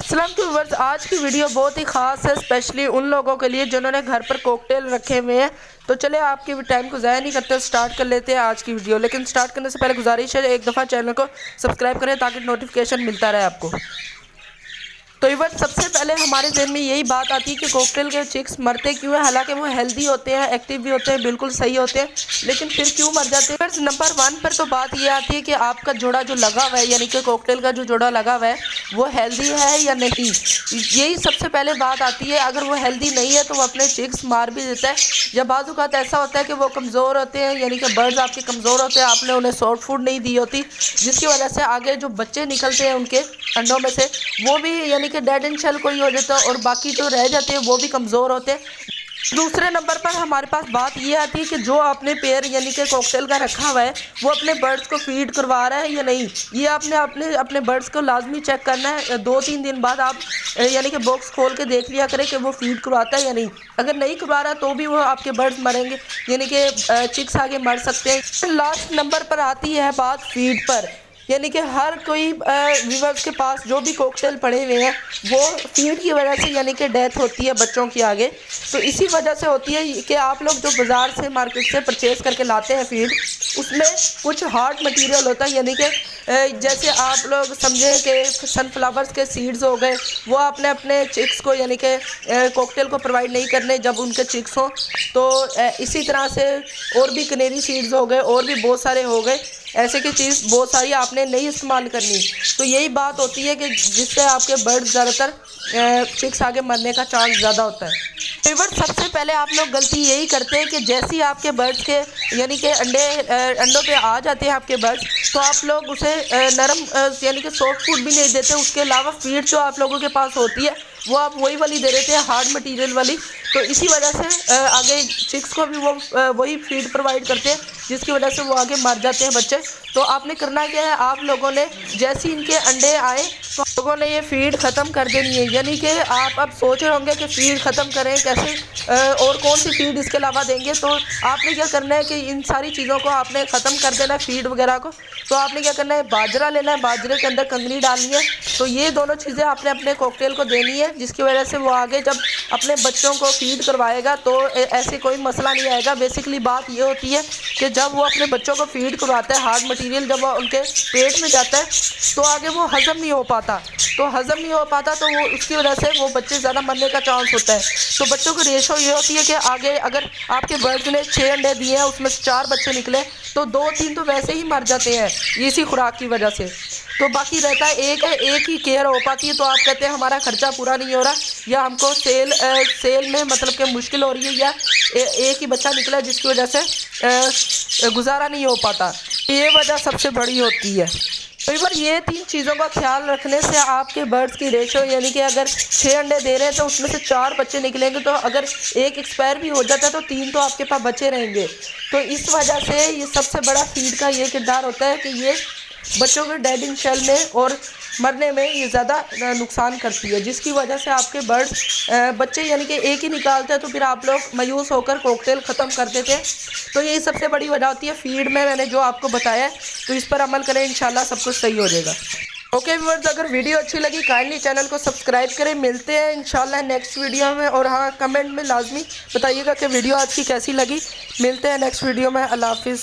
अस्सलाम व्यूअर्स, आज की वीडियो बहुत ही ख़ास है, स्पेशली उन लोगों के लिए जिन्होंने घर पर कॉकटेल रखे हुए हैं। तो चले आपके टाइम को ज़ाया नहीं करते, स्टार्ट कर लेते हैं आज की वीडियो। लेकिन स्टार्ट करने से पहले गुजारिश है, एक दफ़ा चैनल को सब्सक्राइब करें ताकि नोटिफिकेशन मिलता रहे आपको। तो व्यूअर्स, सबसे पहले हमारे जहन में यही बात आती है कि कॉकटेल के चिक्स मरते क्यों हैं। हालांकि वो हेल्दी होते हैं, एक्टिव भी होते हैं, बिल्कुल सही होते हैं, लेकिन फिर क्यों मर जाते हैं। नंबर 1 पर तो बात ये आती है कि आपका जोड़ा जो लगा हुआ है, यानी कि कॉकटेल का जो जोड़ा लगा हुआ है वो हेल्दी है या नहीं, यही सबसे पहले बात आती है। अगर वो हेल्दी नहीं है तो वो अपने चिक्स मार भी देता है। या बाज़ औक़ात ऐसा होता है कि वो कमज़ोर होते हैं, यानी कि बर्ड्स आपके कमज़ोर होते हैं, आपने उन्हें सॉफ्ट फूड नहीं दी होती, जिसकी वजह से आगे जो बच्चे निकलते हैं उनके अंडों में से वो भी यानी कि डेड इन शेल कोई हो जाता है, और बाकी जो रह जाते हैं वो भी कमज़ोर होते हैं। दूसरे नंबर पर हमारे पास बात ये आती है कि जो आपने पेयर यानी कि कॉकटेल का रखा हुआ है वो अपने बर्ड्स को फीड करवा रहा है या नहीं। ये आपने अपने बर्ड्स को लाजमी चेक करना है। 2-3 दिन बाद आप यानी कि बॉक्स खोल के देख लिया करें कि वो फीड करवाता है या नहीं। अगर नहीं करवा रहा तो भी वो आपके बर्ड्स मरेंगे, यानी कि चिक्स आगे मर सकते हैं। लास्ट नंबर पर आती है बात फीड पर, यानी कि हर कोई व्यूअर्स के पास जो भी कॉकटेल पड़े हुए हैं वो फीड की वजह से यानी कि डेथ होती है बच्चों की आगे। तो इसी वजह से होती है कि आप लोग जो बाज़ार से मार्केट से परचेज़ करके लाते हैं फीड, उसमें कुछ हार्ड मटेरियल होता है, यानी कि जैसे आप लोग समझें कि सनफ्लावर्स के सीड्स हो गए, वो आपने अपने चिक्स को यानी कि कॉकटेल को प्रोवाइड नहीं करने जब उनके चिक्स हों। तो इसी तरह से और भी कनेरी सीड्स हो गए, और भी बहुत सारे हो गए, ऐसे की चीज़ बहुत सारी आपने नहीं इस्तेमाल करनी। तो यही बात होती है कि जिससे आपके बर्ड्स ज़्यादातर चिक्स आगे मरने का चांस ज़्यादा होता है। व्यूअर्स, सबसे पहले आप लोग गलती यही करते हैं कि जैसे ही आपके बर्ड्स के यानी कि अंडों पे आ जाते हैं आपके बर्ड्स, तो आप लोग उसे नरम यानी कि सॉफ्ट फूड भी नहीं देते। उसके अलावा फीड जो आप लोगों के पास होती है वो आप वही वाली दे देते हैं, हार्ड मटेरियल वाली। तो इसी वजह से आगे चिक्स को भी वो वही फीड प्रोवाइड करते हैं, जिसकी वजह से वो आगे मर जाते हैं बच्चे। तो आपने करना क्या है, आप लोगों ने जैसे इनके अंडे आए तो आप लोगों ने ये फीड ख़त्म कर देनी है। यानी कि आप अब सोच रहे होंगे कि फ़ीड ख़त्म करें कैसे और कौन सी फीड इसके अलावा देंगे। तो आपने क्या करना है कि इन सारी चीज़ों को आपने ख़त्म कर देना है, फीड वगैरह को। तो आपने क्या करना है, बाजरा लेना है, बाजरे के अंदर कंगनी डालनी है। तो ये दोनों चीज़ें आपने अपने कॉकटेल को देनी है, जिसकी वजह से वो आगे जब अपने बच्चों को फीड करवाएगा तो ऐसे कोई मसला नहीं आएगा। बेसिकली बात ये होती है कि जब वो अपने बच्चों को फीड करवाता है, हार्ड मटेरियल जब वो उनके पेट में जाता है तो आगे वो हज़म नहीं हो पाता। तो हज़म नहीं हो पाता तो वो उसकी वजह से वो बच्चे ज़्यादा मरने का चांस होता है। तो बच्चों की रेशो ये होती है कि आगे अगर आपके बर्ड्स ने 6 अंडे दिए हैं, उसमें से 4 बच्चे निकले तो 2-3 तो वैसे ही मर जाते हैं इसी खुराक की वजह से। तो बाकी रहता है एक ही केयर हो पाती है। तो आप कहते हैं हमारा खर्चा पूरा नहीं हो रहा, या हमको सेल में मतलब कि मुश्किल हो रही है, या एक ही बच्चा निकला जिसकी वजह से गुजारा नहीं हो पाता। ये वजह सबसे बड़ी होती है। कई बार ये 3 चीज़ों का ख्याल रखने से आपके बर्ड्स की रेशो, यानी कि अगर 6 अंडे दे रहे हैं तो उसमें से 4 बच्चे निकलेंगे, तो अगर एक एक्सपायर भी हो जाता है तो 3 तो आपके पास बचे रहेंगे। तो इस वजह से ये सबसे बड़ा फीड का ये किरदार होता है कि ये बच्चों के डेड इन शेल में और मरने में ये ज़्यादा नुकसान करती है, जिसकी वजह से आपके बर्ड्स बच्चे यानी कि एक ही निकालते हैं तो फिर आप लोग मायूस होकर कॉकटेल ख़त्म कर देते हैं। तो यही सबसे बड़ी वजह होती है फीड में, मैंने जो आपको बताया है। तो इस पर अमल करें, इंशाल्लाह सब कुछ सही हो जाएगा। ओके व्यूअर्स, अगर वीडियो अच्छी लगी काइंडली चैनल को सब्सक्राइब करें। मिलते हैं इंशाल्लाह नेक्स्ट वीडियो में, और हाँ, कमेंट में लाजमी बताइएगा कि वीडियो आज की कैसी लगी। मिलते हैं नेक्स्ट वीडियो में। अल्लाह हाफिज़।